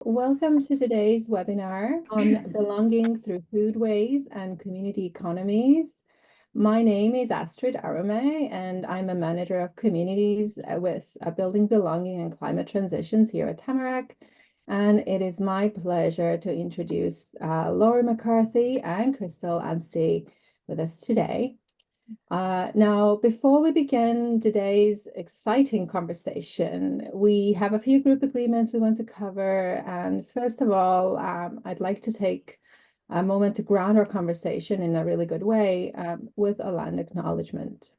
welcome to today's webinar on belonging through foodways and community economies. My name is Astrid Arumae, and I'm a manager of communities with Building Belonging and Climate Transitions here at Tamarack. And it is my pleasure to introduce Laurie McCarthy and Crystal Anstey with us today. Now, before we begin today's exciting conversation, we have a few group agreements we want to cover. And first of all, I'd like to take a moment to ground our conversation in a really good way with a land acknowledgement.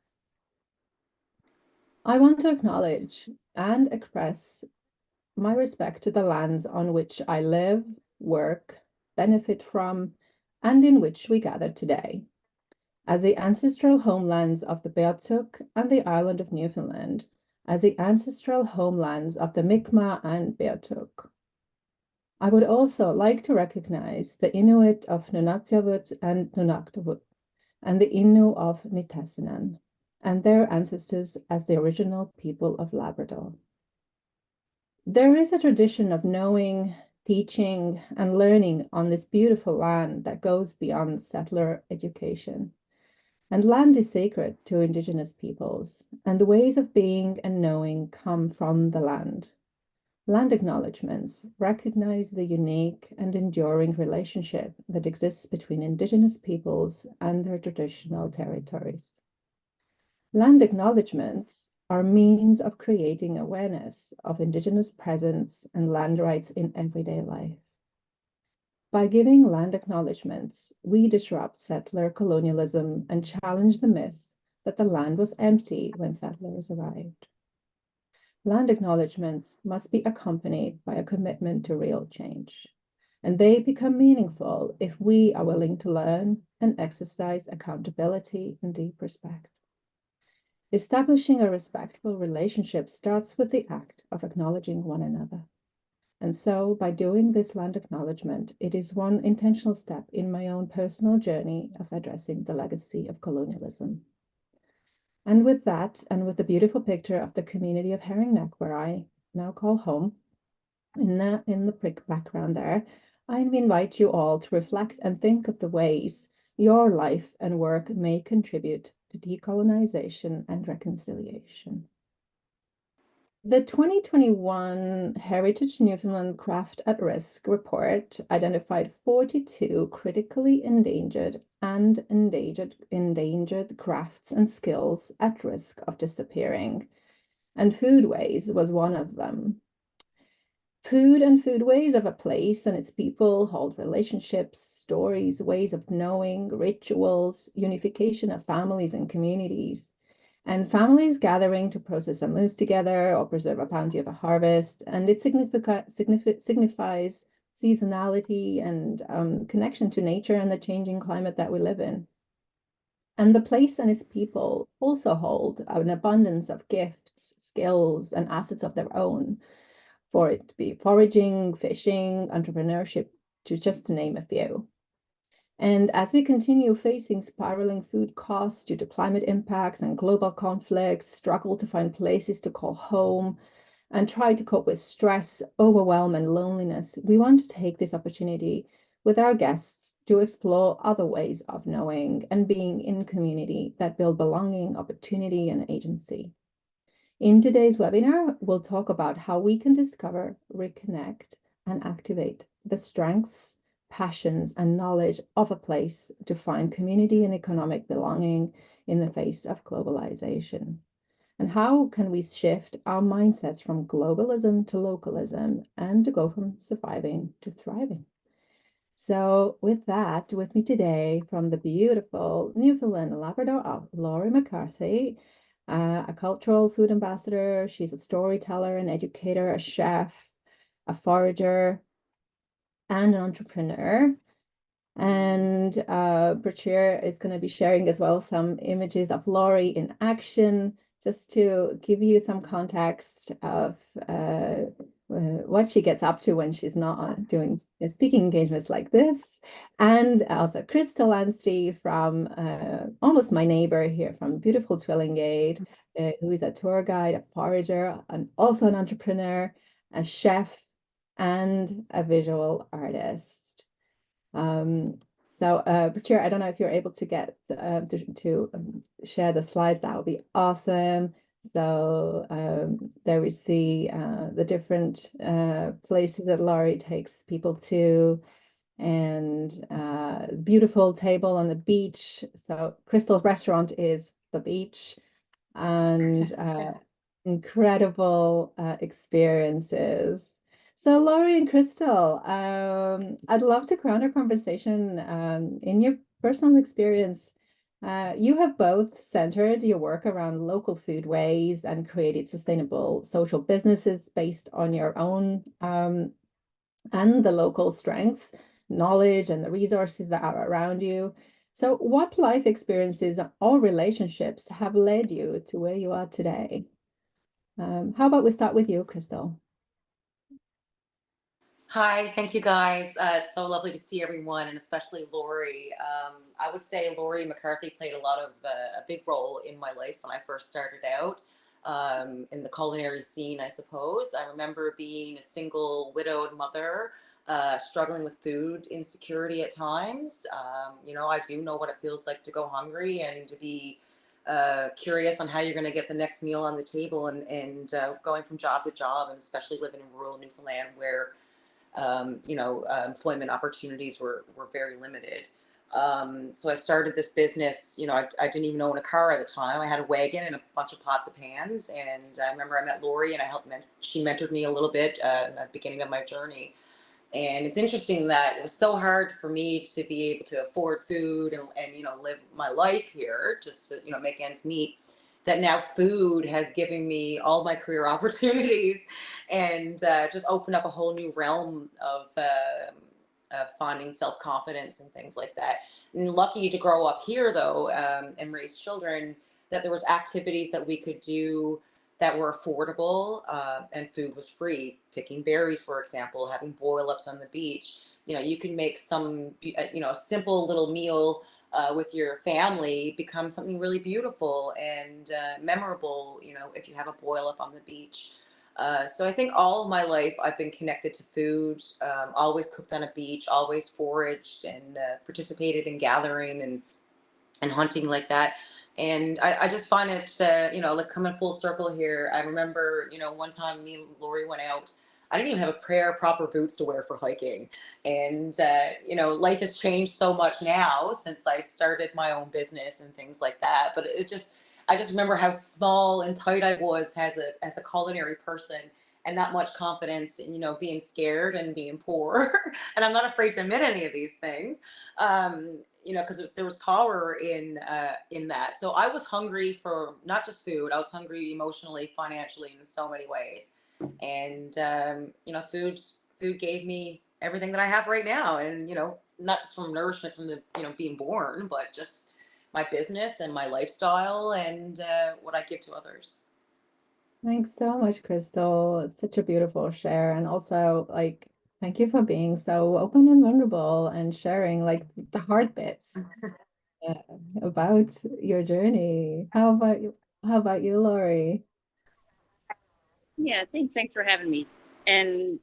I want to acknowledge and express my respect to the lands on which I live, work, benefit from, and in which we gather today. As the ancestral homelands of the Beothuk and the island of Newfoundland, as the ancestral homelands of the Mi'kmaq and Beothuk. I would also like to recognize the Inuit of Nunatsiavut and Nunaktavut, and the Innu of Nitassinan, and their ancestors as the original people of Labrador. There is a tradition of knowing, teaching, and learning on this beautiful land that goes beyond settler education. And land is sacred to Indigenous peoples, and the ways of being and knowing come from the land. Land acknowledgements recognize the unique and enduring relationship that exists between Indigenous peoples and their traditional territories. Land acknowledgements are means of creating awareness of Indigenous presence and land rights in everyday life. By giving land acknowledgements, we disrupt settler colonialism and challenge the myth that the land was empty when settlers arrived. Land acknowledgements must be accompanied by a commitment to real change, and they become meaningful if we are willing to learn and exercise accountability and deep respect. Establishing a respectful relationship starts with the act of acknowledging one another. And so by doing this land acknowledgement, it is one intentional step in my own personal journey of addressing the legacy of colonialism. And with that, and with the beautiful picture of the community of Herring Neck, where I now call home, in the background there, I invite you all to reflect and think of the ways your life and work may contribute to decolonization and reconciliation. The 2021 Heritage Newfoundland Craft at Risk report identified 42 critically endangered and endangered crafts and skills at risk of disappearing, and Foodways was one of them. Food and foodways of a place and its people hold relationships, stories, ways of knowing, rituals, unification of families and communities. And families gathering to process a moose together or preserve a bounty of a harvest. And it signifies seasonality and connection to nature and the changing climate that we live in. And the place and its people also hold an abundance of gifts, skills, and assets of their own, for it to be foraging, fishing, entrepreneurship, just to name a few. And as we continue facing spiraling food costs due to climate impacts and global conflicts, struggle to find places to call home, and try to cope with stress, overwhelm, and loneliness, we want to take this opportunity with our guests to explore other ways of knowing and being in community that build belonging, opportunity, and agency. In today's webinar, we'll talk about how we can discover, reconnect, and activate the strengths, passions, and knowledge of a place to find community and economic belonging in the face of globalization. And how can we shift our mindsets from globalism to localism and to go from surviving to thriving? So with that, with me today from the beautiful Newfoundland and Labrador, Laurie McCarthy, a cultural food ambassador. She's a storyteller, an educator, a chef, a forager, and an entrepreneur. And Brachir is going to be sharing as well some images of Laurie in action, just to give you some context of what she gets up to when she's not doing speaking engagements like this. And also Crystal Anstey from almost my neighbor here from beautiful Twillingate, who is a tour guide, a forager, and also an entrepreneur, a chef, and a visual artist. Chair, I don't know if you're able to get to share the slides. That would be awesome. There we see the different places that Laurie takes people to, and beautiful table on the beach. So Crystal's restaurant is the beach, and incredible experiences. So, Laurie and Crystal, I'd love to ground our conversation in your personal experience. You have both centered your work around local foodways and created sustainable social businesses based on your own and the local strengths, knowledge, and the resources that are around you. So, what life experiences or relationships have led you to where you are today? How about we start with you, Crystal? Hi, thank you guys. It's so lovely to see everyone, and especially Lori. I would say Lori McCarthy played a big role in my life when I first started out in the culinary scene, I suppose. I remember being a single widowed mother, struggling with food insecurity at times. I do know what it feels like to go hungry and to be curious on how you're going to get the next meal on the table, and going from job to job, and especially living in rural Newfoundland where employment opportunities were very limited. So I started this business. I didn't even own a car at the time. I had a wagon and a bunch of pots of pans. And I remember I met Lori, and she mentored me a little bit at the beginning of my journey. And it's interesting that it was so hard for me to be able to afford food and live my life here just to make ends meet, that now food has given me all my career opportunities and just opened up a whole new realm of finding self-confidence and things like that. And lucky to grow up here though, and raise children, that there was activities that we could do that were affordable, and food was free. Picking berries, for example, having boil ups on the beach. You can make a simple little meal with your family become something really beautiful and memorable, if you have a boil up on the beach. So I think all of my life I've been connected to food, always cooked on a beach, always foraged and participated in gathering and hunting like that. And I just find it, like coming full circle here. I remember, one time me and Lori went out. I didn't even have a pair of proper boots to wear for hiking. And, life has changed so much now since I started my own business and things like that. But I just remember how small and tight I was as a culinary person, and not much confidence in, being scared and being poor. And I'm not afraid to admit any of these things. Because there was power in that. So I was hungry for not just food. I was hungry emotionally, financially, in so many ways. And food gave me everything that I have right now. And not just from nourishment from the being born, but just my business and my lifestyle and what I give to others. Thanks so much, Crystal. It's such a beautiful share. And also, like, thank you for being so open and vulnerable and sharing like the hard bits uh, about your journey. How about you, Laurie? Yeah, thanks for having me. And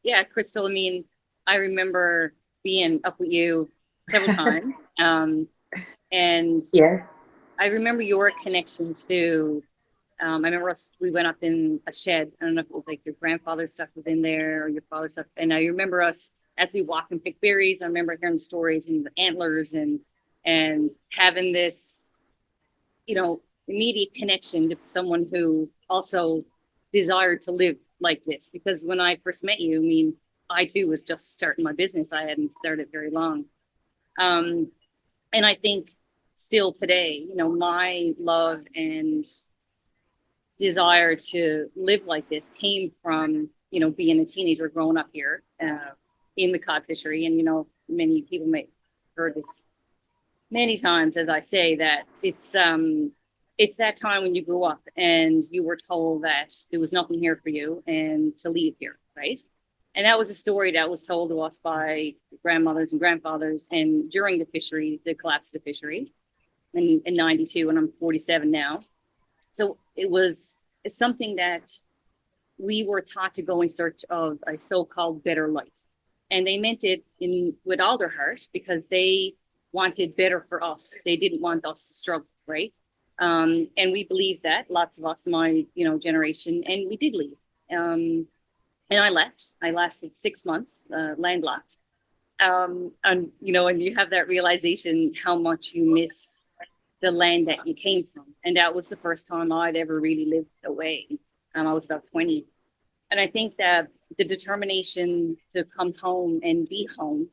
yeah, Crystal, I mean, I remember being up with you several times. And Yeah. I remember your connection to I remember we went up in a shed. I don't know if it was like your grandfather's stuff was in there or your father's stuff. And I remember us as we walked and picked berries. I remember hearing the stories and the antlers and having this, immediate connection to someone who also desired to live like this. Because when I first met you, I mean, I too was just starting my business. I hadn't started very long. Um, and I think still today, my love and desire to live like this came from, being a teenager growing up here in the cod fishery. And, many people may have heard this many times as I say that it's that time when you grew up and you were told that there was nothing here for you and to leave here, right? And that was a story that was told to us by grandmothers and grandfathers. And during the fishery, the collapse of the fishery in 92, and I'm 47 now. So it's something that we were taught to go in search of a so-called better life. And they meant it with all their heart because they wanted better for us. They didn't want us to struggle, right? And we believed that, lots of us, my generation, and we did leave. And I left. I lasted 6 months, landlocked. And you have that realization how much you miss the land that you came from. And that was the first time I'd ever really lived away. I was about 20. And I think that the determination to come home and be home,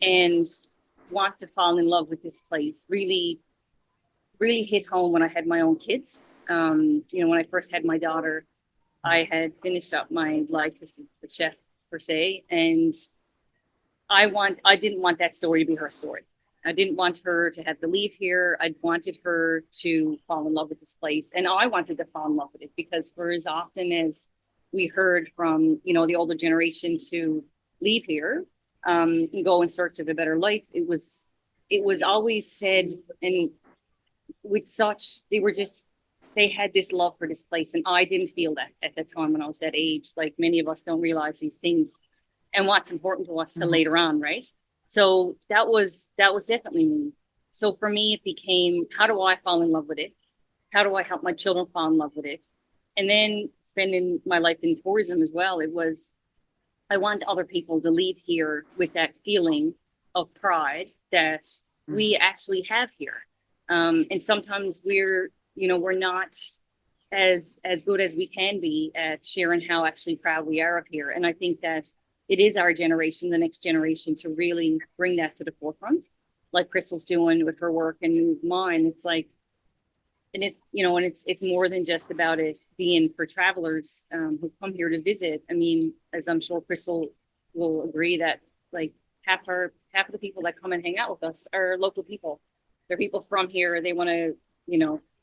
and want to fall in love with this place really, really hit home when I had my own kids. When I first had my daughter, I had finished up my life as a chef per se, and I didn't want that story to be her story. I didn't want her to have to leave here. I wanted her to fall in love with this place, and I wanted to fall in love with it because for as often as we heard from the older generation to leave here and go in search of a better life, it was always said, and with such they had this love for this place, and I didn't feel that at the time when I was that age. Like many of us don't realize these things and what's important to us to later on, right? So that was definitely me. So for me, it became, how do I fall in love with it? How do I help my children fall in love with it? And then spending my life in tourism as well, it was, I want other people to leave here with that feeling of pride that we actually have here. And sometimes we're not as good as we can be at sharing how actually proud we are of here. And I think that it is our generation, the next generation, to really bring that to the forefront, like Crystal's doing with her work and mine. It's like, and it's more than just about it being for travelers who come here to visit. I mean, as I'm sure Crystal will agree, that like half of the people that come and hang out with us are local people. They're people from here. They want to,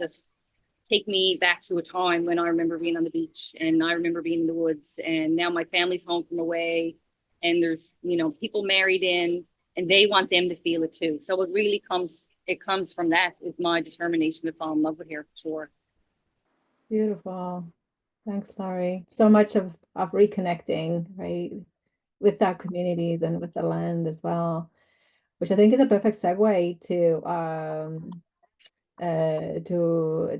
just take me back to a time when I remember being on the beach and I remember being in the woods, and now my family's home from away and there's, people married in, and they want them to feel it too. So it comes from that, is my determination to fall in love with here for sure. Beautiful. Thanks, Laurie. So much of reconnecting, right, with our communities and with the land as well, which I think is a perfect segue to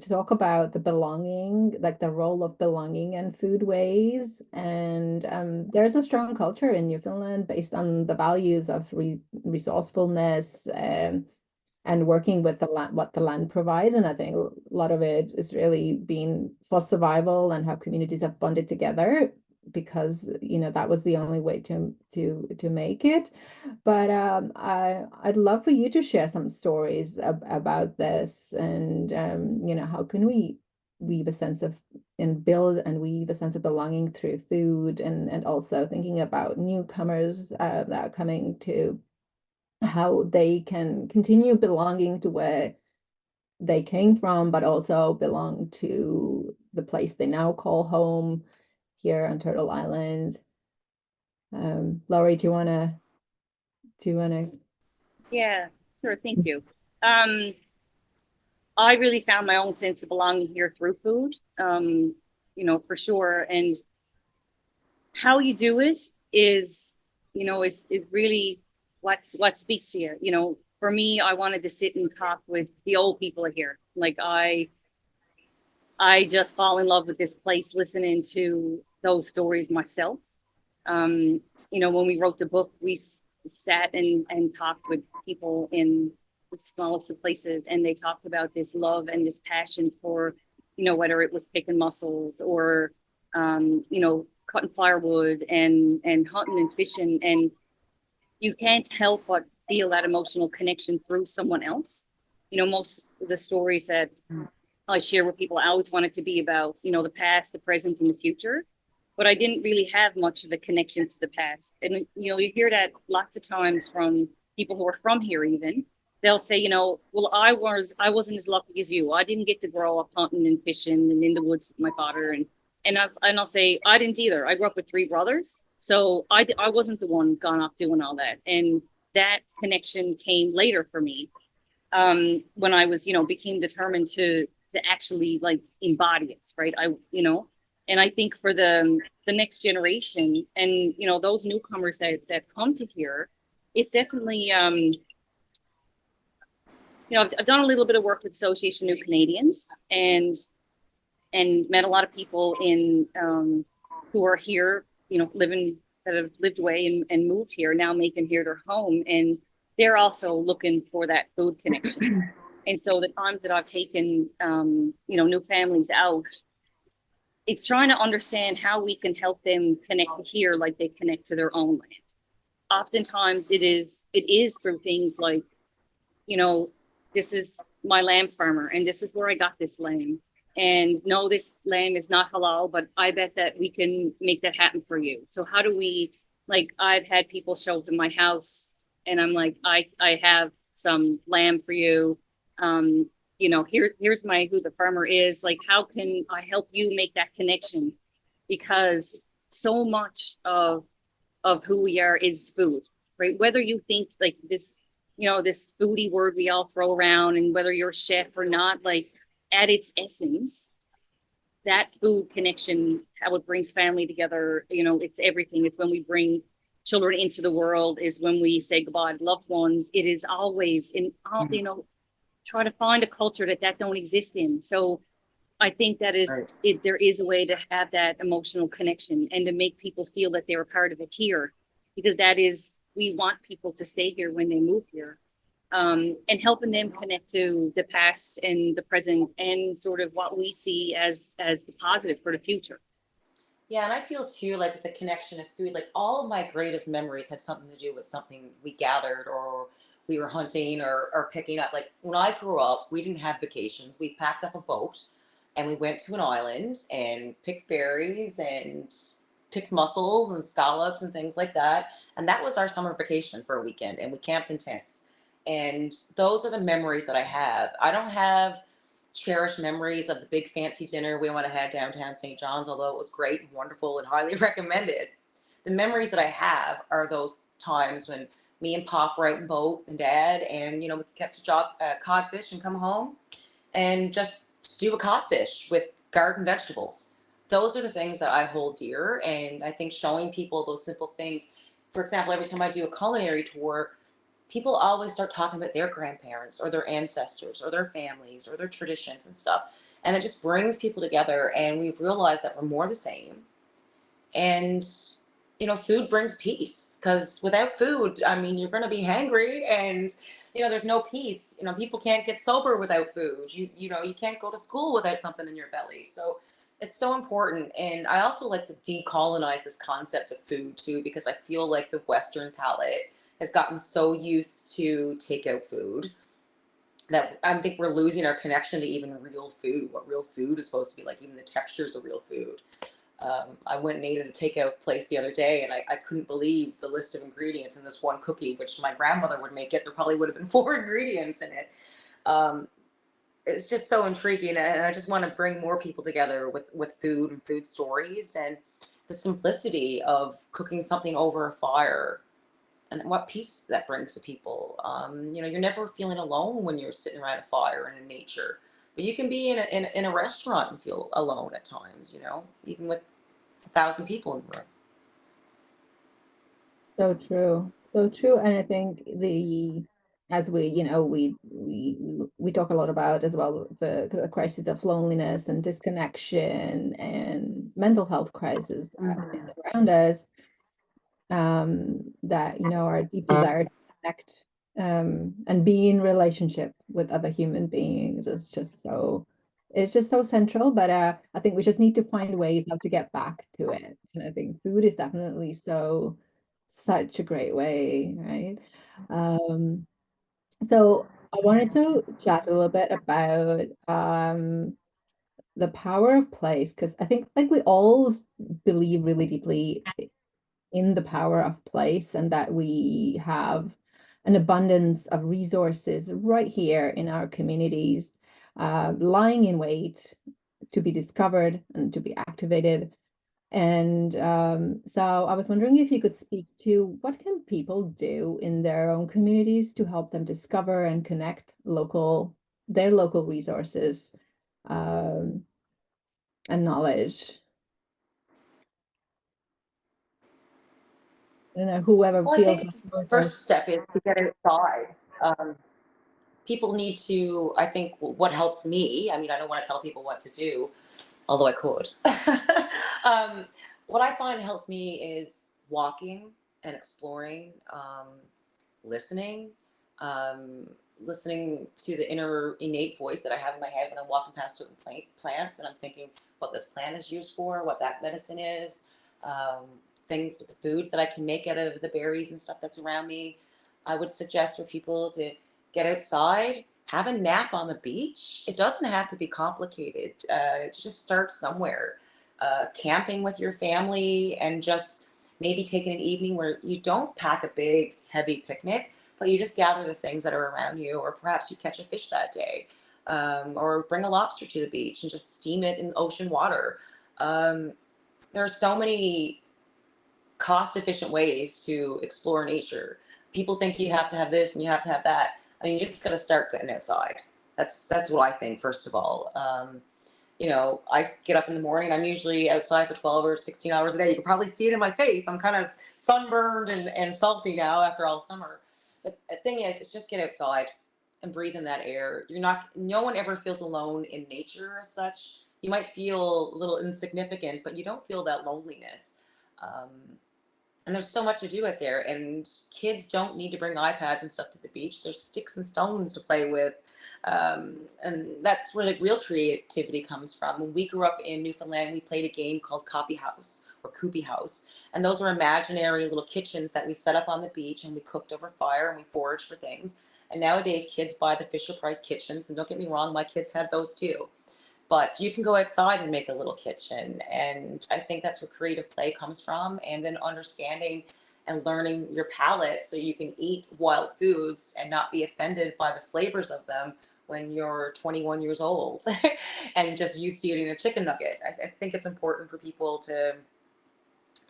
talk about the belonging, like the role of belonging and foodways. And there's a strong culture in Newfoundland based on the values of resourcefulness and working with the land, what the land provides. And I think a lot of it is really being for survival and how communities have bonded together, because that was the only way to make it. But I'd love for you to share some stories about this, and how can we weave a sense of and build and weave a sense of belonging through food, and also thinking about newcomers that are coming, to how they can continue belonging to where they came from, but also belong to the place they now call home here on Turtle Island. Laurie, do you wanna? Yeah, sure. Thank you. I really found my own sense of belonging here through food, for sure. And how you do it is really what speaks to you. For me, I wanted to sit and talk with the old people here. Like I just fall in love with this place, listening to those stories myself. When we wrote the book, we sat and talked with people in the smallest of places, and they talked about this love and this passion for, whether it was picking mussels or, cutting firewood and hunting and fishing. And you can't help but feel that emotional connection through someone else. Most of the stories that I share with people, I always want it to be about, the past, the present, and the future. But I didn't really have much of a connection to the past. And, you hear that lots of times from people who are from here even. They'll say, well, I wasn't as lucky as you. I didn't get to grow up hunting and fishing and in the woods with my father. And I'll say, I didn't either. I grew up with 3 brothers. So I wasn't the one gone off doing all that. And that connection came later for me, when I was, became determined to actually like embody it, right? And I think for the next generation and, you know, those newcomers that come to here, it's definitely, you know, I've done a little bit of work with Association New Canadians and met a lot of people in who are here, you know, living that have lived away and moved here, now making here their home. And they're also looking for that food connection. And so the times that I've taken, you know, new families out, it's trying to understand how we can help them connect to here like they connect to their own land. Oftentimes it is through things like, you know, this is my lamb farmer and this is where I got this lamb. And no, this lamb is not halal, but I bet that we can make that happen for you. So how do we, like, I've had people show up in my house and I'm like, I have some lamb for you. You know, here's my, who the farmer is. Like, how can I help you make that connection? Because so much of who we are is food, right? Whether you think like this, you know, this foodie word we all throw around, and whether you're a chef or not, like at its essence, that food connection, how it brings family together, you know, it's everything. It's when we bring children into the world, is when we say goodbye to loved ones. It is always in all, you know, try to find a culture that don't exist in. So I think that is Right. it. There is a way to have that emotional connection and to make people feel that they're a part of it here, because that is, we want people to stay here when they move here, and helping them connect to the past and the present and sort of what we see as the positive for the future. Yeah, and I feel too like with the connection of food, like all of my greatest memories had something to do with something we gathered or we were hunting or picking up. Like when I grew up, we didn't have vacations. We packed up a boat and we went to an island and picked berries and picked mussels and scallops and things like that. And that was our summer vacation for a weekend. And we camped in tents. And those are the memories that I have. I don't have cherished memories of the big fancy dinner we went to have downtown St. John's, although it was great and wonderful and highly recommended. The memories that I have are those times when me and Pop were out in boat and Dad, and we kept to chop codfish and come home and just do a codfish with garden vegetables. Those are the things that I hold dear, and I think showing people those simple things. For example, every time I do a culinary tour, people always start talking about their grandparents or their ancestors or their families or their traditions and stuff. And it just brings people together. And we've realized that we're more the same. And, food brings peace because without food, I mean, you're going to be hangry and, there's no peace. People can't get sober without food. You can't go to school without something in your belly. So it's so important. And I also like to decolonize this concept of food too, because I feel like the Western palate has gotten so used to takeout food that I think we're losing our connection to even real food, what real food is supposed to be like, even the textures of real food. I went and ate at a takeout place the other day, and I couldn't believe the list of ingredients in this one cookie, which my grandmother would make it. There probably would have been 4 ingredients in it. Um, it's just so intriguing, and I just want to bring more people together with food and food stories and the simplicity of cooking something over a fire and what peace that brings to people. You're never feeling alone when you're sitting around a fire and in nature, but you can be in a restaurant and feel alone at times, even with 1,000 people in the room. So true. So true. And I think as we talk a lot about as well, the crisis of loneliness and disconnection and mental health crisis that is around us, that, our deep desire to connect, and be in relationship with other human beings is just so, it's just so central. But I think we just need to find ways how to get back to it. And I think food is definitely such a great way, right? So I wanted to chat a little bit about the power of place, because I think like we all believe really deeply in the power of place, and that we have an abundance of resources right here in our communities, lying in wait to be discovered and to be activated. And so I was wondering if you could speak to what can people do in their own communities to help them discover and connect their local resources, and knowledge. You know, whoever Well, I feels think like the first focus. step is to get outside. People need to, I think what helps me, I mean, I don't want to tell people what to do, although I could. um, what I find helps me is walking and exploring, listening, um, listening to the inner innate voice that I have in my head when I'm walking past certain plants and I'm thinking what this plant is used for, what that medicine is, um, things with the foods that I can make out of the berries and stuff that's around me. I would suggest for people to get outside, have a nap on the beach. It doesn't have to be complicated. Just start somewhere. Camping with your family and just maybe taking an evening where you don't pack a big, heavy picnic, but you just gather the things that are around you, or perhaps you catch a fish that day, or bring a lobster to the beach and just steam it in ocean water. Um, there are so many cost efficient ways to explore nature. People think you have to have this and you have to have that. I mean, you just got to start getting outside. That's what I think. First of all, I get up in the morning. I'm usually outside for 12 or 16 hours a day. You can probably see it in my face. I'm kind of sunburned and salty now after all summer. But the thing is just get outside and breathe in that air. No one ever feels alone in nature as such. You might feel a little insignificant, but you don't feel that loneliness. Um, and there's so much to do out there, and kids don't need to bring iPads and stuff to the beach. There's sticks and stones to play with. And that's where the real creativity comes from. When we grew up in Newfoundland, we played a game called Copy House or Coopy House. And those were imaginary little kitchens that we set up on the beach and we cooked over fire and we foraged for things. And nowadays kids buy the Fisher Price kitchens, and don't get me wrong, my kids have those too, but you can go outside and make a little kitchen. And I think that's where creative play comes from. And then understanding and learning your palate so you can eat wild foods and not be offended by the flavors of them when you're 21 years old and just used to eating a chicken nugget. I think it's important for people to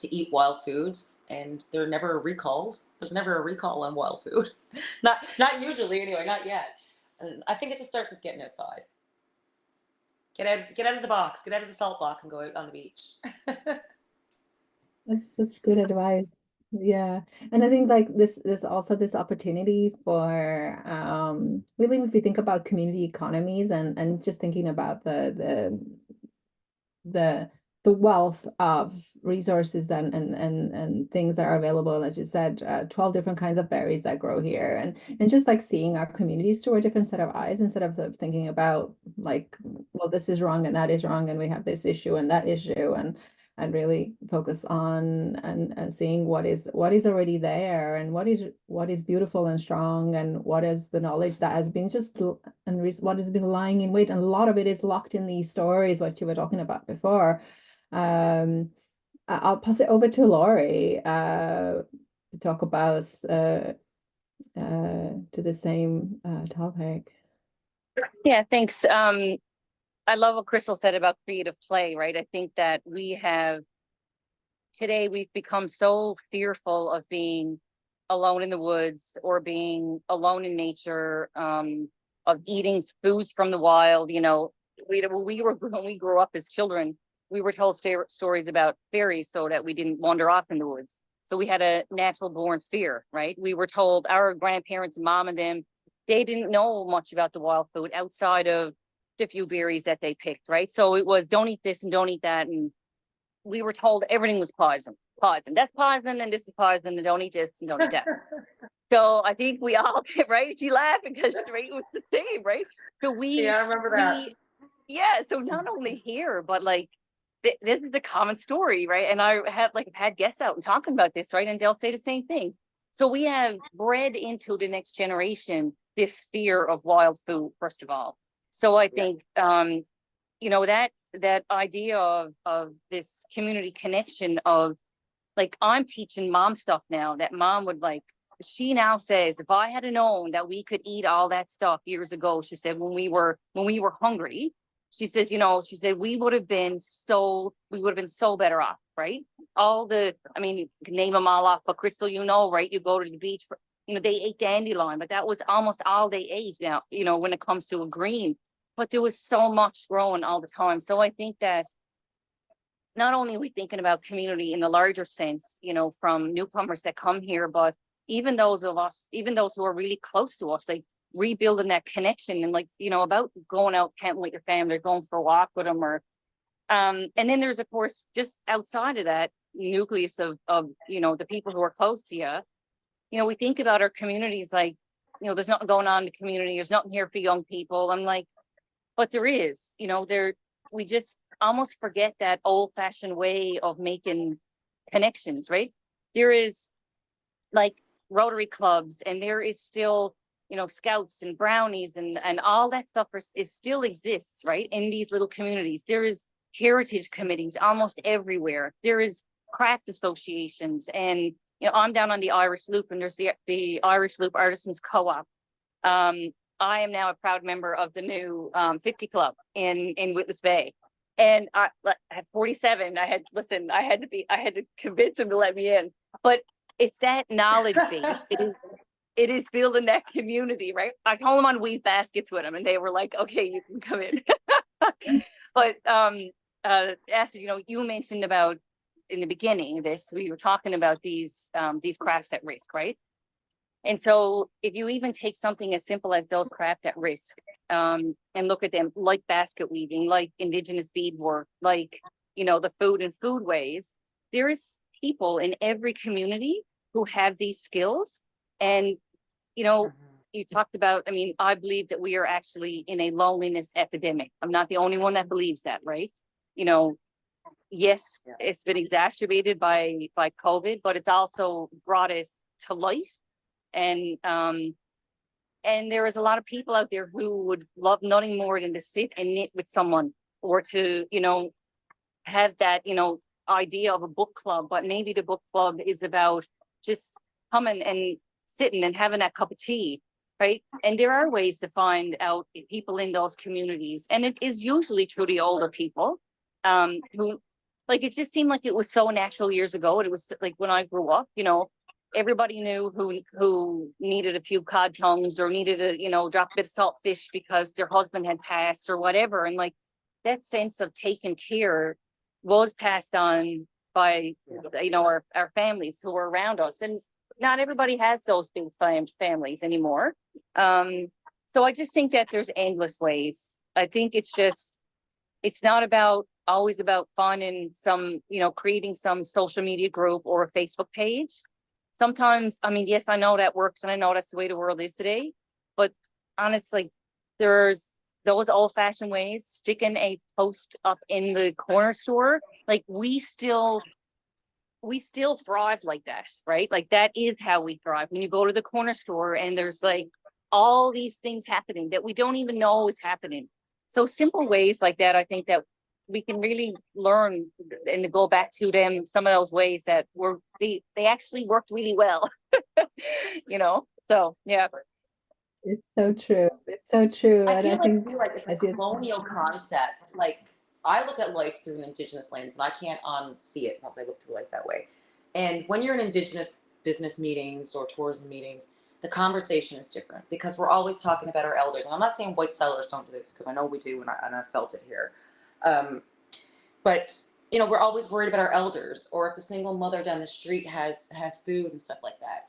eat wild foods, and they're never recalled. There's never a recall on wild food. Not usually anyway, not yet. And I think it just starts with getting outside. Get out of the box, get out of the salt box and go out on the beach. That's such good advice. Yeah. And I think like this also this opportunity for really if we think about community economies and just thinking about the the wealth of resources and things that are available, as you said, 12 different kinds of berries that grow here, and just like seeing our communities through a different set of eyes instead of sort of thinking about like, well, this is wrong and that is wrong and we have this issue and that issue, and really focus on and seeing what is already there and what is beautiful and strong and what is the knowledge that has been what has been lying in wait, and a lot of it is locked in these stories, what you were talking about before. I'll pass it over to Laurie to talk about to the same topic. Yeah, thanks. I love what Crystal said about creative play, right? I think that today we've become so fearful of being alone in the woods or being alone in nature, of eating foods from the wild. When we grew up as children, we were told stories about fairies so that we didn't wander off in the woods. So we had a natural born fear, right? We were told, our grandparents, mom and them, they didn't know much about the wild food outside of the few berries that they picked, right? So it was don't eat this and don't eat that. And we were told everything was poison. That's poison, and this is poison, and don't eat this and don't eat that. So I think we all, right? She laughing because right, it was the same, right? So Yeah, I remember that. yeah. So not only here, but like this is a common story, right? And I have had guests out and talking about this, right? And they'll say the same thing. So we have bred into the next generation this fear of wild food, first of all. So I think that idea of this community connection of like, I'm teaching mom stuff now that mom would like. She now says, if I had known that we could eat all that stuff years ago, she said, when we were hungry, she says, we would have been so better off, right? I mean, you can name them all off, but Crystal, right? You go to the beach for, they ate dandelion, but that was almost all they ate now, when it comes to a green, but there was so much growing all the time. So I think that not only are we thinking about community in the larger sense, you know, from newcomers that come here, but even those of us, even those who are really close to us, like rebuilding that connection and like, you know, about going out camping with your family or going for a walk with them or, and then there's of course, just outside of that nucleus of, you know, the people who are close to you, you know, we think about our communities like, you know, there's nothing going on in the community. There's nothing here for young people. I'm like, but there is, you know, we just almost forget that old fashioned way of making connections, right? There is like Rotary clubs and there is still, you know, scouts and brownies and all that stuff is still exists, right? In these little communities. There is heritage committees almost everywhere. There is craft associations and, you know, I'm down on the Irish Loop and there's the Irish Loop Artisans Co-op. I am now a proud member of the new 50 Club in Witless Bay. And at 47, I had to convince him to let me in. But it's that knowledge base. It is building that community, right? I told them on weave baskets with them and they were like, okay, you can come in. But Astrid, you know, you mentioned about in the beginning of this, we were talking about these crafts at risk, right? And so if you even take something as simple as those craft at risk, and look at them like basket weaving, like Indigenous beadwork, like, you know, the food and foodways, there is people in every community who have these skills. And, you know, you talked about, I mean, I believe that we are actually in a loneliness epidemic. I'm not the only one that believes that, right? You know, yes, it's been exacerbated by COVID, but it's also brought it to light. And there is a lot of people out there who would love nothing more than to sit and knit with someone or to, you know, have that, you know, idea of a book club, but maybe the book club is about just coming and sitting and having that cup of tea, right? And there are ways to find out people in those communities. And it is usually through the older people who, like, it just seemed like it was so natural years ago. And it was like when I grew up, you know, everybody knew who needed a few cod tongues or needed a, you know, drop a bit of salt fish because their husband had passed or whatever. And like that sense of taking care was passed on by, you know, our families who were around us. And not everybody has those big families anymore. So I just think that there's endless ways. I think it's not always about finding some, you know, creating some social media group or a Facebook page. Sometimes, I mean, yes, I know that works and I know that's the way the world is today, but honestly, there's those old fashioned ways, sticking a post up in the corner store. Like we still thrive like that, right? Like that is how we thrive. When you go to the corner store and there's like all these things happening that we don't even know is happening. So simple ways like that, I think that we can really learn and to go back to them, some of those ways that they actually worked really well, you know? So, yeah. It's so true. It's so true. I And feel I think like it's a colonial concept. Like I look at life through an Indigenous lens, and I can't unsee it once I look through life that way. And when you're in Indigenous business meetings or tourism meetings, the conversation is different because we're always talking about our elders. And I'm not saying white settlers don't do this because I know we do, and I've felt it here. But you know, we're always worried about our elders, or if the single mother down the street has food and stuff like that.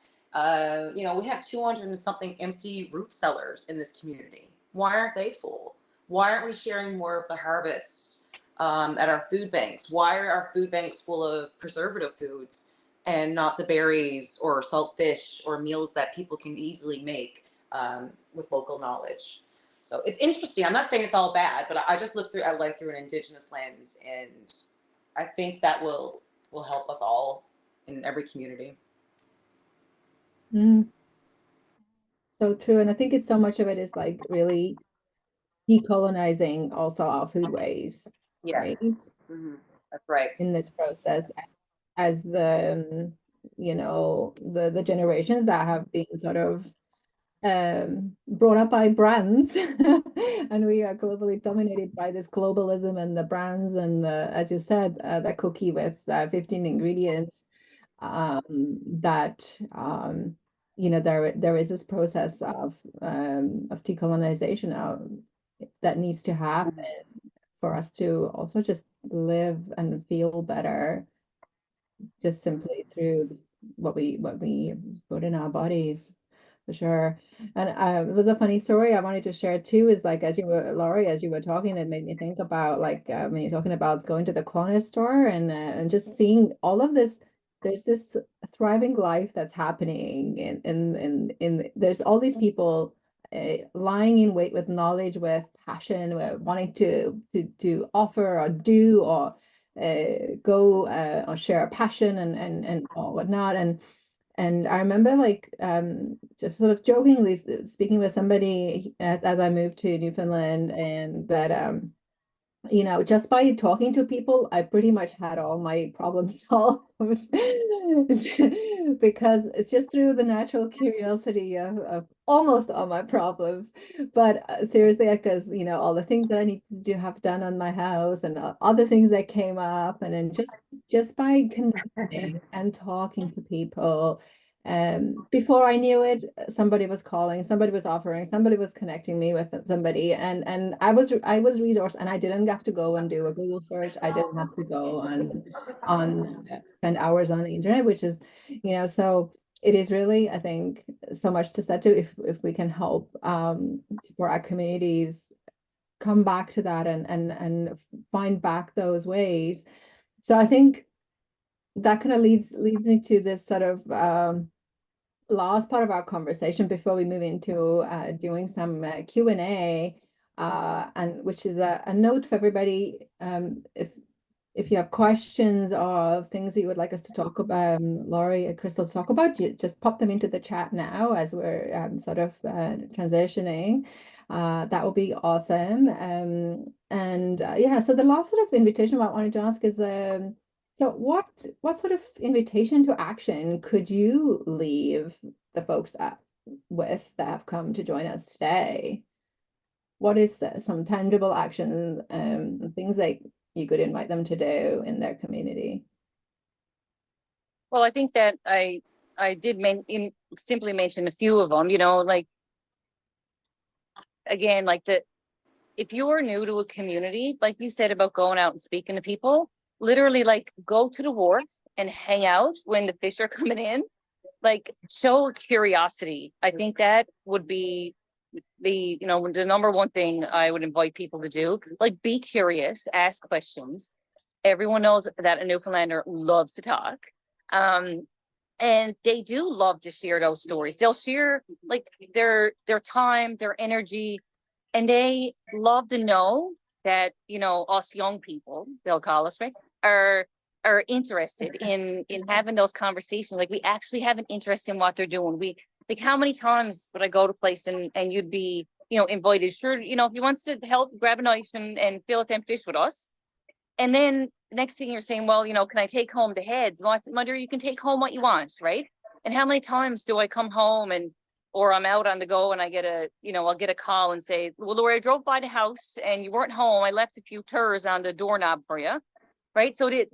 You know, we have 200 and something empty root cellars in this community. Why aren't they full? Why aren't we sharing more of the harvest at our food banks? Why are our food banks full of preservative foods and not the berries or salt fish or meals that people can easily make with local knowledge? So it's interesting. I'm not saying it's all bad, but I just look at life through an Indigenous lens, and I think that will help us all in every community. So true. And I think it's so much of it is like really decolonizing also our foodways, Yeah. right? That's right. In this process, as the you know the generations that have been sort of brought up by brands and we are globally dominated by this globalism and the brands and the, as you said, the cookie with 15 ingredients, that you know there is this process of decolonization that needs to happen for us to also just live and feel better, just simply through what we put in our bodies, for sure. And it was a funny story I wanted to share too, is like, as you were, Laurie, as you were talking, it made me think about like when you're talking about going to the corner store and just seeing all of this. There's this thriving life that's happening in there's all these people lying in wait with knowledge, with passion, wanting to offer or do or go or share a passion and or whatnot. And I remember like just sort of jokingly speaking with somebody as I moved to Newfoundland, and that you know, just by talking to people, I pretty much had all my problems solved because it's just through the natural curiosity of almost all my problems. But seriously, because, you know, all the things that I need to do, have done on my house and other things that came up, and then just by connecting and talking to people. Before I knew it, somebody was calling, somebody was offering, somebody was connecting me with somebody, and I was resourced, and I didn't have to go and do a Google search. I didn't have to go on spend hours on the internet, which is, you know, so it is really, I think, so much to set to if we can help for our communities come back to that and find back those ways. So I think that kind of leads me to this sort of last part of our conversation before we move into doing some Q&A, and which is a note for everybody. If you have questions or things that you would like us to talk about, Laurie and Crystal, to talk about, you just pop them into the chat now as we're sort of transitioning. That would be awesome. And yeah, so the last sort of invitation I wanted to ask is, so what sort of invitation to action could you leave the folks that have come to join us today? What is some tangible action, things like you could invite them to do in their community? Well, I think that I did simply mention a few of them, you know, like, again, like if you're new to a community, like you said about going out and speaking to people, literally like go to the wharf and hang out when the fish are coming in, like show curiosity. I think that would be the number one thing I would invite people to do. Like, be curious, ask questions. Everyone knows that a Newfoundlander loves to talk. And they do love to share those stories. They'll share like their time, their energy, and they love to know that, you know, us young people, they'll call us, right, are interested in having those conversations. Like, we actually have an interest in what they're doing. We, like, how many times would I go to a place and you'd be, you know, invited, sure, you know, if you wants to help grab a knife and fillet them fish with us. And then next thing you're saying, well, you know, can I take home the heads? Well, I said, Mother, you can take home what you want, right? And how many times do I come home or I'm out on the go and I get I'll get a call and say, well, Laura, I drove by the house and you weren't home. I left a few tours on the doorknob for you, right? So it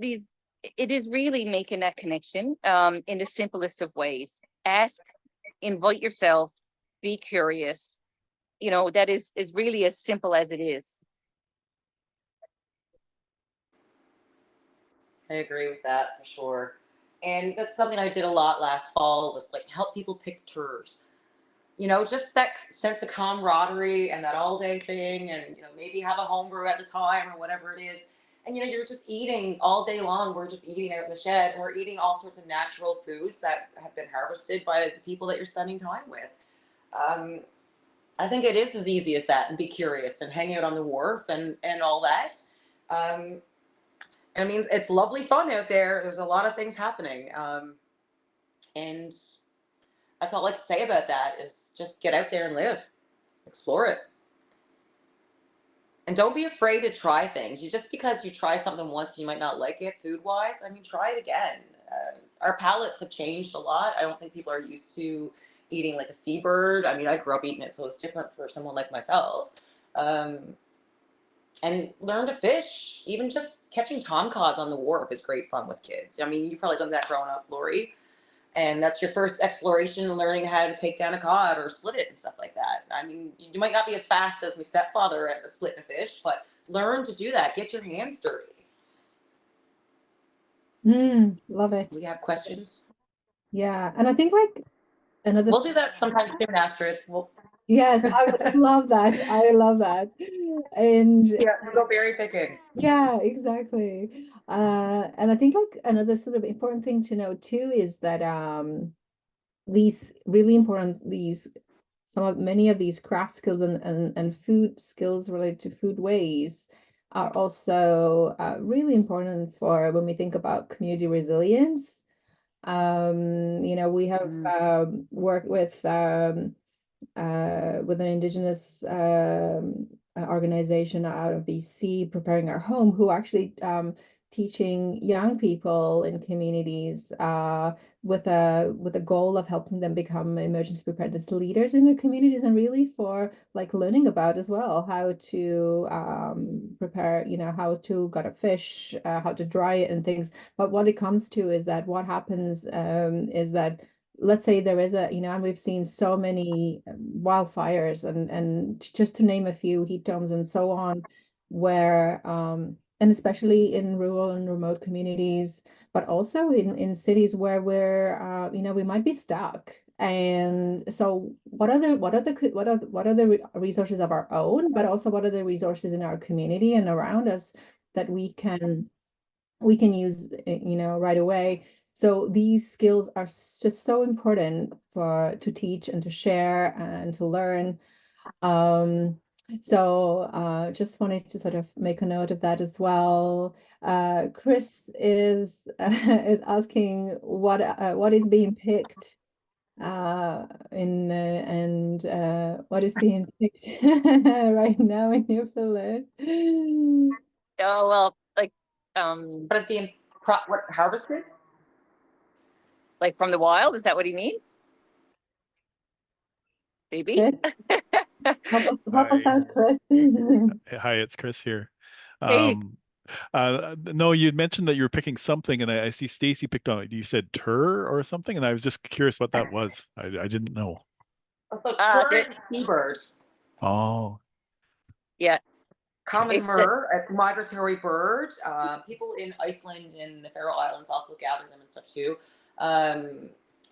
is really making that connection in the simplest of ways. Ask, invite yourself, be curious. You know, that is really as simple as it is. I agree with that for sure. And that's something I did a lot last fall, was like help people pick tours. You know, just that sense of camaraderie and that all day thing, and, you know, maybe have a homebrew at the time or whatever it is. And, you know, you're just eating all day long. We're just eating out in the shed. And we're eating all sorts of natural foods that have been harvested by the people that you're spending time with. Um, I think it is as easy as that, and be curious and hang out on the wharf and all that. Um, I mean, it's lovely fun out there. There's a lot of things happening. And that's all I can say about that, is just get out there and live, explore it. And don't be afraid to try things. Just because you try something once, you might not like it food wise. I mean, try it again. Our palates have changed a lot. I don't think people are used to eating like a seabird. I mean, I grew up eating it, so it's different for someone like myself. Um, and learn to fish. Even just catching tomcods on the wharf is great fun with kids. I mean, you've probably done that growing up, Lori. And that's your first exploration in learning how to take down a cod or split it and stuff like that. I mean, you might not be as fast as my stepfather at splitting a fish, but learn to do that. Get your hands dirty. Love it. We have questions. Yeah, and I think like another. We'll do that sometime soon, Astrid. Yes, I would love that. I love that. And Yeah, we'll go berry picking. yeah, exactly. And I think like another sort of important thing to know too is that these really important many of these craft skills and food skills related to food ways are also really important for when we think about community resilience. We have worked with an Indigenous organization out of BC, Preparing Our Home, who actually teaching young people in communities with a goal of helping them become emergency preparedness leaders in their communities, and really for like learning about as well how to prepare, how to gut a fish, how to dry it and things. But what it comes to is that what happens is that, let's say there is and we've seen so many wildfires and just to name a few, heat domes and so on, where and especially in rural and remote communities, but also in cities where we might be stuck. And so what are the resources of our own, but also what are the resources in our community and around us that we can use, right away. So these skills are just so important to teach and to share and to learn. So just wanted to sort of make a note of that as well. Chris is is asking what is being picked and what is being picked right now in your village. Oh, well, like, What is being harvested? like from the wild? Is that what he means? Maybe. Chris, help us out, Chris. Hi, it's Chris here. Hey. No, you'd mentioned that you were picking something, and I see Stacy picked on it. You said tur or something, and I was just curious what that was. I didn't know. So tur is seabird. Oh. Yeah. Common murre, a migratory bird. People in Iceland and the Faroe Islands also gather them and stuff too.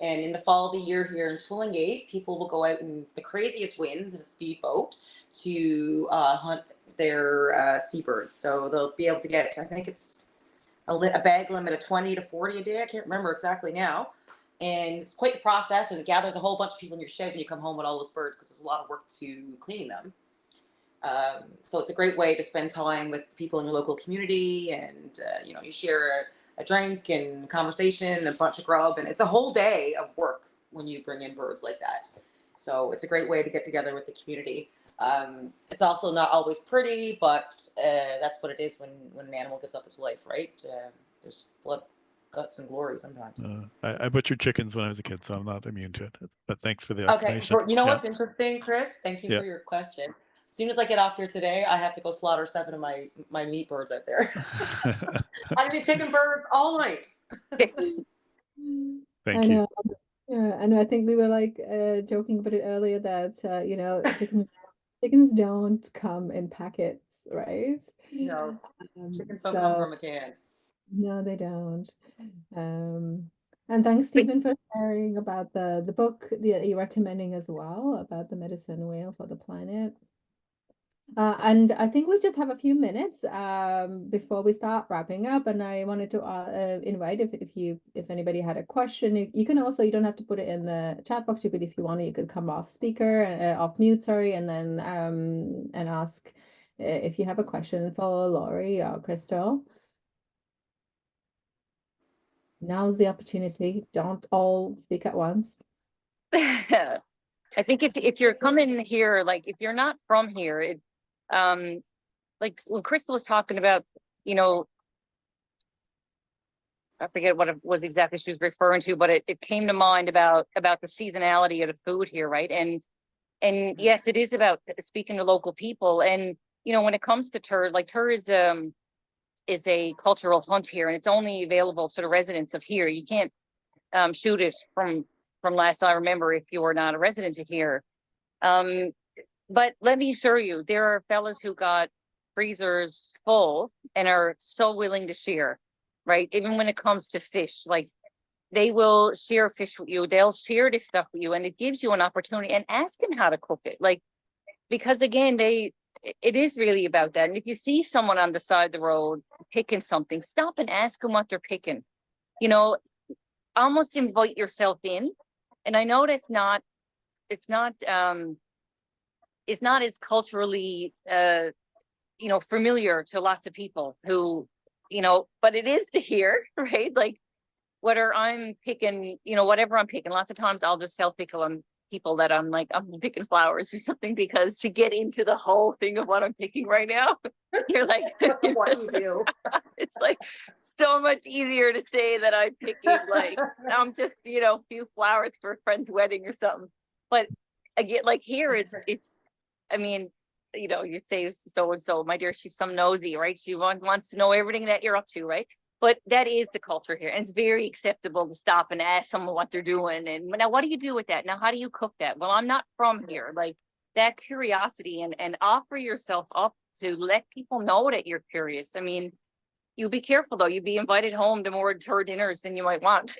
And in the fall of the year here in Twillingate, people will go out in the craziest winds in a speedboat to hunt their seabirds. So they'll be able to get, I think it's a bag limit of 20 to 40 a day. I can't remember exactly now. And it's quite the process, and it gathers a whole bunch of people in your shed when you come home with all those birds, because there's a lot of work to cleaning them. So it's a great way to spend time with people in your local community, and you share a drink and conversation and a bunch of grub, and it's a whole day of work when you bring in birds like that. So it's a great way to get together with the community. It's also not always pretty, but that's what it is when an animal gives up its life, right? There's blood, guts, and glory sometimes. I butchered chickens when I was a kid, so I'm not immune to it. But thanks for the explanation. Okay, what's interesting, Chris? Thank you for your question. As soon as I get off here today, I have to go slaughter 7 of my meat birds out there. I'm gonna be picking birds all night. Thank you. Yeah, and I think we were like joking about it earlier that chickens don't come in packets, right? No, chickens don't come from a can. No, they don't. And thanks, Stephen, for sharing about the book that you're recommending as well about the medicine whale for the planet. And I think we just have a few minutes before we start wrapping up, and I wanted to invite if anybody had a question. You can also, you don't have to put it in the chat box. You could, if you want, you could come off mute, sorry, and then and ask if you have a question for Laurie or Crystal. Now's the opportunity. Don't all speak at once. I think if you're coming here, like if you're not from here, like when Crystal was talking about, I forget what it was exactly she was referring to, but it came to mind about the seasonality of the food here, right? And yes, it is about speaking to local people. And when it comes to tur, like tur is a cultural hunt here, and it's only available to the residents of here. You can't shoot it from last I remember if you are not a resident of here. But let me assure you, there are fellas who got freezers full and are so willing to share, right? Even when it comes to fish, like they will share fish with you. They'll share this stuff with you, and it gives you an opportunity. And ask them how to cook it, like, because again, it is really about that. And if you see someone on the side of the road picking something, stop and ask them what they're picking. You know, almost invite yourself in. And I know that's not, it's not as culturally familiar to lots of people who, but it is to hear, right? Like, whether I'm picking, whatever I'm picking, lots of times I'll just tell people that I'm picking flowers or something, because to get into the whole thing of what I'm picking right now, you're like, What do you do? it's like so much easier to say that I'm picking, like, I'm just, a few flowers for a friend's wedding or something. But again, like here, I mean, you say so and so, my dear, she's some nosy, right? She wants to know everything that you're up to, right? But that is the culture here. And it's very acceptable to stop and ask someone what they're doing. And now, what do you do with that? Now, how do you cook that? Well, I'm not from here. Like, that curiosity, and offer yourself up to let people know that you're curious. I mean, you be careful though. You be invited home to more tour dinners than you might want.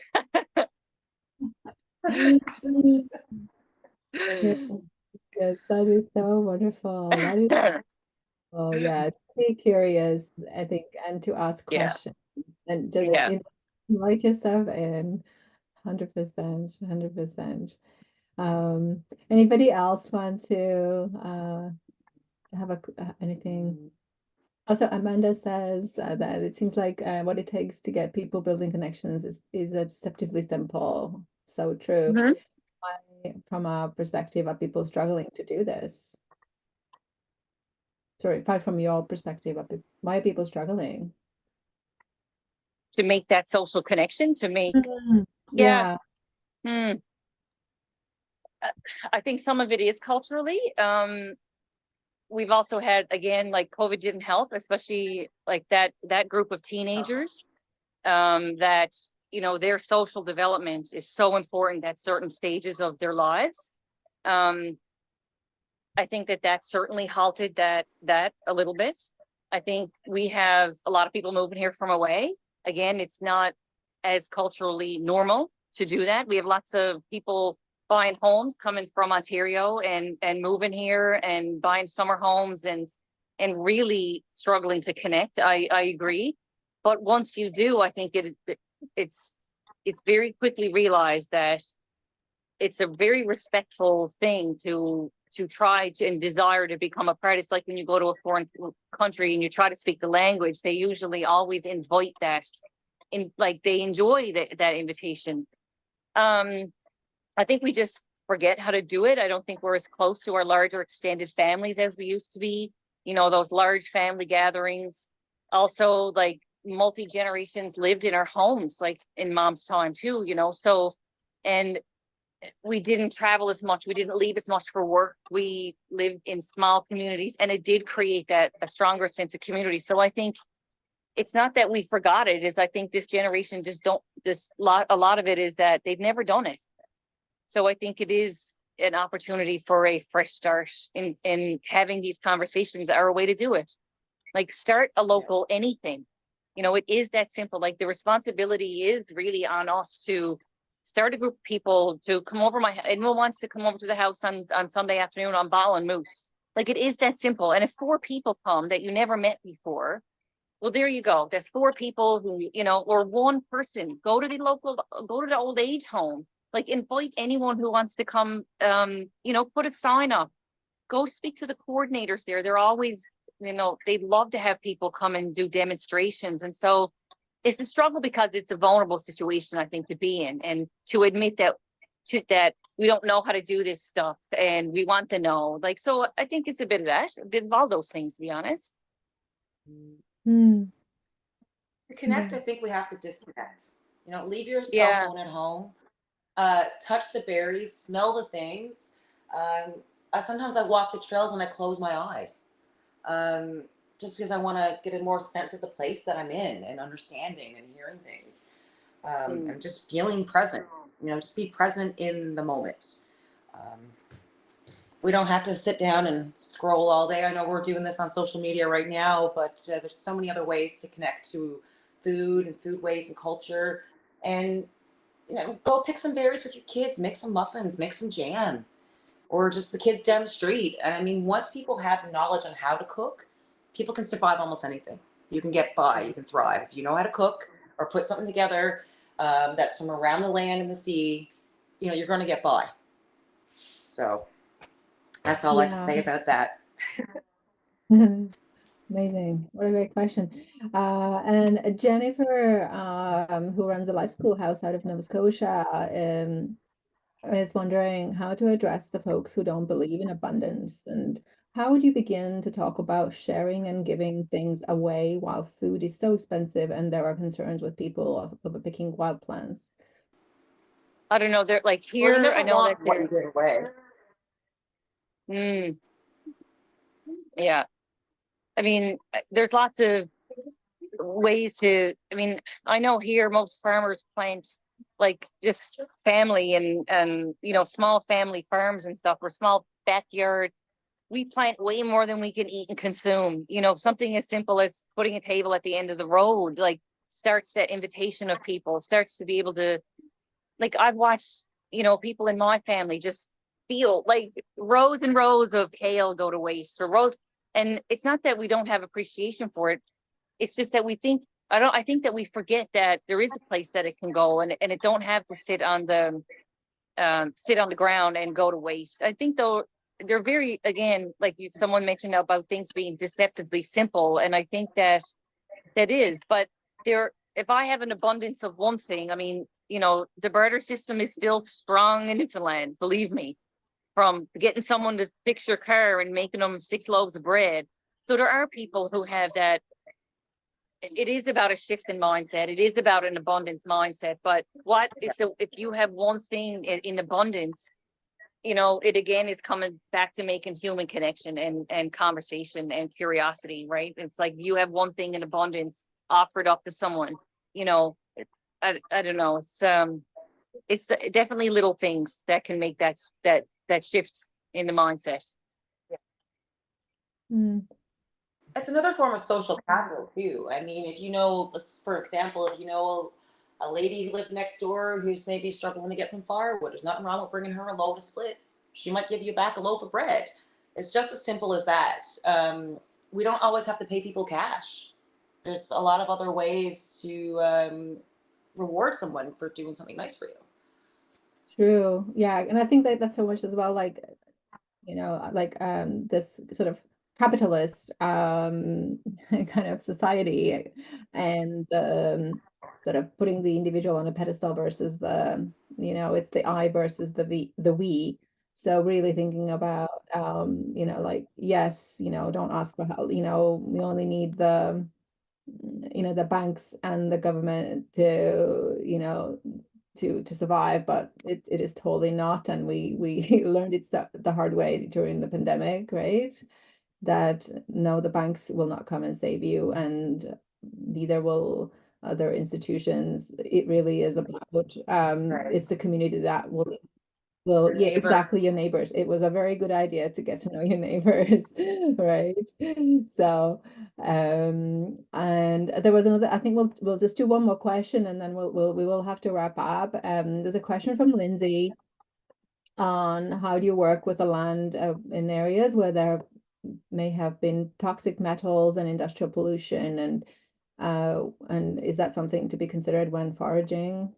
Yes, that is so wonderful. That is, oh yeah, to be curious, I think, and to ask Yeah. questions and just Yeah. invite yourself in. 100%, 100%. Anybody else want to have anything? Also, Amanda says that it seems like what it takes to get people building connections is deceptively simple. So true. Mhm. From a perspective of people struggling to do this? Sorry, from your perspective, why are people struggling? To make that social connection, to make, Yeah. I think some of it is culturally. We've also had, again, like COVID didn't help, especially like that group of teenagers, that, their social development is so important at certain stages of their lives. I think that certainly halted that a little bit. I think we have a lot of people moving here from away. Again, it's not as culturally normal to do that. We have lots of people buying homes coming from Ontario and moving here and buying summer homes and really struggling to connect. I agree. But once you do, I think it's very quickly realized that it's a very respectful thing to try to and desire to become a part. It's like when you go to a foreign country and you try to speak the language, they usually always invite that in, like they enjoy that invitation. I think we just forget how to do it. I don't think we're as close to our larger extended families as we used to be. Those large family gatherings. Also, like, multi-generations lived in our homes, like in mom's time too, so, and we didn't travel as much. We didn't leave as much for work. We lived in small communities, and it did create a stronger sense of community. So I think it's not that we forgot it, is I think this generation just a lot of it is that they've never done it. So I think it is an opportunity for a fresh start in having these conversations are a way to do it. Like, start a local anything. It is that simple. Like, the responsibility is really on us to start a group of people to come over. Anyone wants to come over to the house on Sunday afternoon on ball and moose. Like, it is that simple. And if 4 people come that you never met before, well, there you go. There's 4 people who, or 1 person. Go to the old age home. Like, invite anyone who wants to come, put a sign up. Go speak to the coordinators there. They're always, they'd love to have people come and do demonstrations. And so it's a struggle because it's a vulnerable situation, I think, to be in, and to admit that we don't know how to do this stuff and we want to know. Like, so I think it's a bit of all those things, to be honest. Mm. To connect, I think we have to disconnect. Leave your cell Yeah. phone at home. Touch the berries, smell the things. Sometimes I walk the trails and I close my eyes, just because I want to get a more sense of the place that I'm in and understanding and hearing things. And just feeling present. Just be present in the moment. we don't have to sit down and scroll all day. I know we're doing this on social media right now, but there's so many other ways to connect to food and foodways and culture. And go pick some berries with your kids, make some muffins, make some jam, or just the kids down the street. And I mean, once people have the knowledge on how to cook, people can survive almost anything. You can get by, you can thrive. If you know how to cook or put something together that's from around the land and the sea, you're going to get by. So that's all I can Yeah. say about that. Amazing. What a great question. And Jennifer, who runs a life schoolhouse out of Nova Scotia, is wondering how to address the folks who don't believe in abundance, and how would you begin to talk about sharing and giving things away while food is so expensive and there are concerns with people of picking wild plants? I don't know. They're like Well, you here. I never know that want what you give away. Yeah. I mean, there's lots of ways to. I mean, I know here most farmers plant like just family and small family farms and stuff, or small backyard. We plant way more than we can eat and consume. Something as simple as putting a table at the end of the road, like starts that invitation of people, starts to be able to, like I've watched, people in my family just feel like rows and rows of kale go to waste, or rows. And it's not that we don't have appreciation for it. It's just that I think that we forget that there is a place that it can go, and it don't have to sit on the ground and go to waste. I think though they're very, again, like someone mentioned about things being deceptively simple, and I think that is. But if I have an abundance of one thing, I mean, the barter system is still strong in Newfoundland, believe me, from getting someone to fix your car and making them 6 loaves of bread. So there are people who have that. It is about a shift in mindset. It is about an abundance mindset. But if you have one thing in abundance, it again is coming back to making human connection and conversation and curiosity, right? It's like you have one thing in abundance offered up to someone, I don't know. It's definitely little things that can make that shift in the mindset. Mm. It's another form of social capital too. I mean, if for example, if a lady who lives next door who's maybe struggling to get some firewood, there's nothing wrong with bringing her a load of splits. She might give you back a loaf of bread. It's just as simple as that. We don't always have to pay people cash. There's a lot of other ways to reward someone for doing something nice for you. True. Yeah. And I think that that's so much as well, like, this sort of capitalist kind of society, and sort of putting the individual on a pedestal versus it's the I versus the we. So really thinking about like, yes, don't ask for help, we only need the banks and the government to to survive, but it is totally not. And we learned it the hard way during the pandemic, right? That no, the banks will not come and save you, and neither will other institutions. It really is about Right. it's the community that will Your yeah, neighbor. exactly, your neighbors. It was a very good idea to get to know your neighbors, right? So, and there was another, I think we'll just do one more question, and then we will have to wrap up. There's a question from Lindsay on how do you work with the land in areas where there may have been toxic metals and industrial pollution, and is that something to be considered when foraging?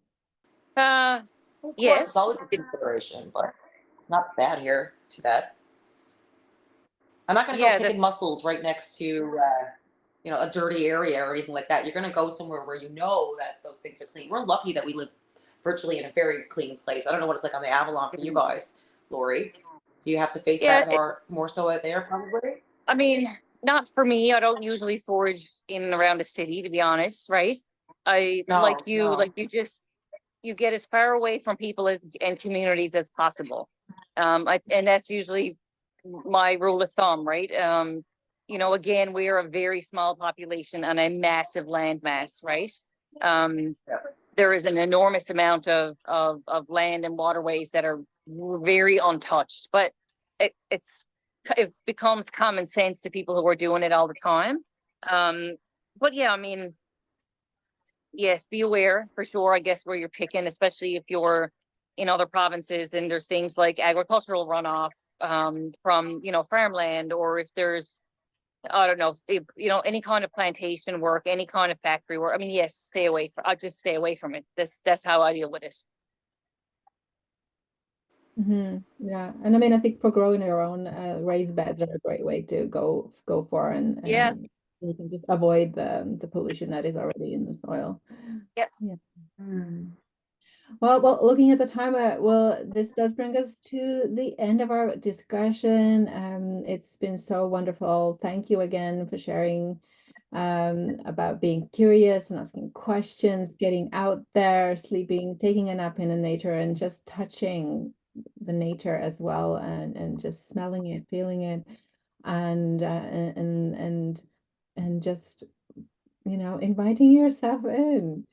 Of course, it's Yes. always a consideration, but it's not bad here. Too bad. I'm not going to go Yeah, picking that's mussels right next to, a dirty area or anything like that. You're going to go somewhere where you know that those things are clean. We're lucky that we live virtually in a very clean place. I don't know what it's like on the Avalon for you guys, Lori. Do you have to face yeah. that more so out there, probably? I mean, not for me. I don't usually forage in and around the city, to be honest, right? I No, no. like you get as far away from people and communities as possible. And that's usually my rule of thumb, right? Again, we are a very small population and a massive land mass, right? Um, Yeah. there is an enormous amount of land and waterways that are very untouched. But it becomes common sense to people who are doing it all the time. But yeah, I mean, yes, be aware for sure, I guess, where you're picking, especially if you're in other provinces and there's things like agricultural runoff from, farmland, or if there's, I don't know, if, any kind of plantation work, any kind of factory work. I mean, yes, I'll just stay away from it. That's how I deal with it. Yeah, and I mean, I think for growing your own raised beds are a great way to go for, and Yeah. you can just avoid the pollution that is already in the soil. Yeah. Well, looking at the time, this does bring us to the end of our discussion. It's been so wonderful. Thank you again for sharing about being curious and asking questions, getting out there, sleeping, taking a nap in the nature, and just touching the nature as well, and just smelling it, feeling it, and just inviting yourself in.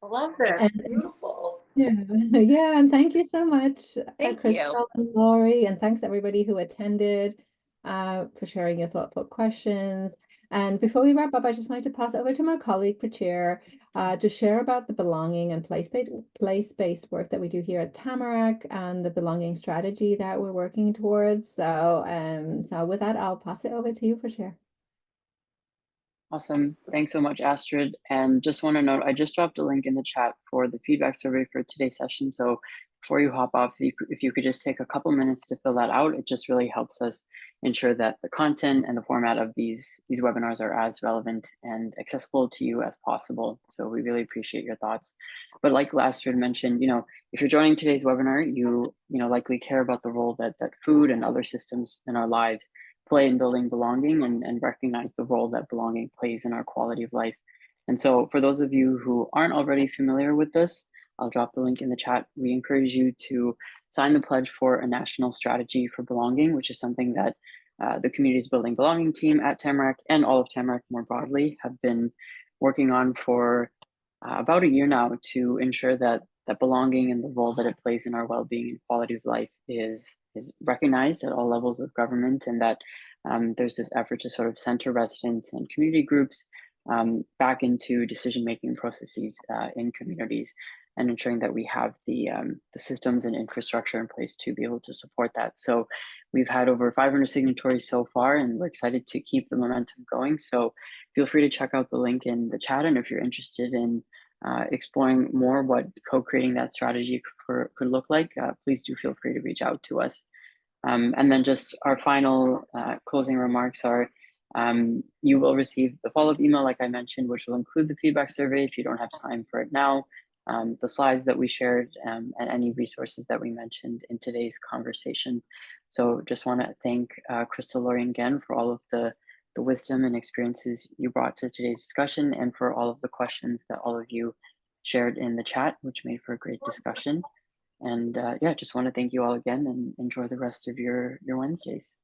I love this. And Beautiful. yeah, yeah, and thank you so much, Thank you. Crystal and Laurie, and thanks everybody who attended for sharing your thoughtful questions. And before we wrap up, I just wanted to pass over to my colleague, Prachir, to share about the belonging and place-based work that we do here at Tamarack and the belonging strategy that we're working towards. So with that, I'll pass it over to you, Prachir. Awesome. Thanks so much, Astrid. And just want to note, I just dropped a link in the chat for the feedback survey for today's session. So before you hop off, if you could just take a couple minutes to fill that out, it just really helps us ensure that the content and the format of these webinars are as relevant and accessible to you as possible. So we really appreciate your thoughts. But like Astrid mentioned, if you're joining today's webinar, you likely care about the role that food and other systems in our lives play in building belonging, and recognize the role that belonging plays in our quality of life. And so for those of you who aren't already familiar with this, I'll drop the link in the chat. We encourage you to sign the pledge for a national strategy for belonging, which is something that the Communities Building Belonging team at Tamarack and all of Tamarack more broadly have been working on for about a year now, to ensure that belonging and the role that it plays in our well-being and quality of life is recognized at all levels of government, and that there's this effort to sort of center residents and community groups back into decision-making processes in communities, and ensuring that we have the systems and infrastructure in place to be able to support that. So we've had over 500 signatories so far, and we're excited to keep the momentum going. So feel free to check out the link in the chat, and if you're interested in exploring more what co-creating that strategy could look like, please do feel free to reach out to us. And then just our final closing remarks are, you will receive the follow-up email, like I mentioned, which will include the feedback survey if you don't have time for it now, the slides that we shared, and any resources that we mentioned in today's conversation. So just want to thank Crystal, Laurie, again for all of the wisdom and experiences you brought to today's discussion, and for all of the questions that all of you shared in the chat, which made for a great discussion. And yeah, just want to thank you all again, and enjoy the rest of your Wednesdays.